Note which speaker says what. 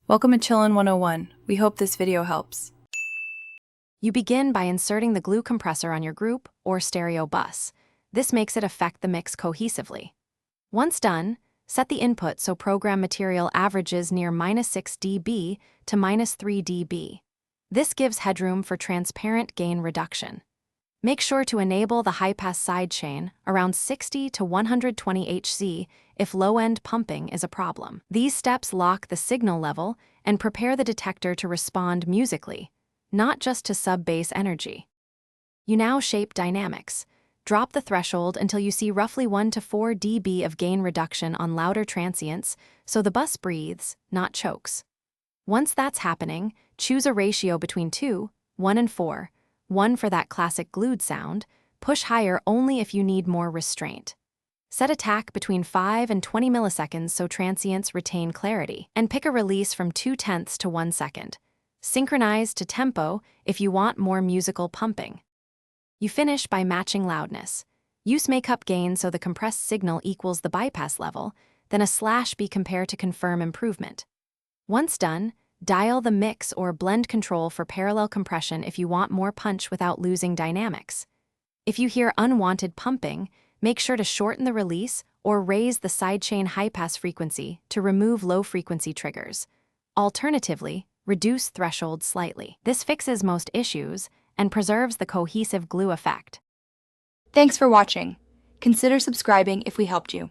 Speaker 1: Welcome to Chillin' 101. We hope this video helps.
Speaker 2: You begin by inserting the glue compressor on your group or stereo bus. This makes it affect the mix cohesively. Once done, set the input so program material averages near -6 dB to -3 dB. This gives headroom for transparent gain reduction. Make sure to enable the high-pass sidechain around 60 to 120 Hz if low-end pumping is a problem. These steps lock the signal level and prepare the detector to respond musically, not just to sub-bass energy. You now shape dynamics. Drop the threshold until you see roughly 1 to 4 dB of gain reduction on louder transients so the bus breathes, not chokes. Once that's happening, choose a ratio between 2, 1 and 4, 1 for that classic glued sound, push higher only if you need more restraint. Set a tack between 5 and 20 milliseconds so transients retain clarity, and pick a release from 0.2 to 1 second. Synchronize to tempo if you want more musical pumping. You finish by matching loudness. Use makeup gain so the compressed signal equals the bypass level, then a slash be compared to confirm improvement. Once done, dial the mix or blend control for parallel compression if you want more punch without losing dynamics. If you hear unwanted pumping, make sure to shorten the release or raise the sidechain high-pass frequency to remove low-frequency triggers. Alternatively, reduce threshold slightly. This fixes most issues and preserves the cohesive glue effect.
Speaker 3: Thanks for watching. Consider subscribing if we helped you.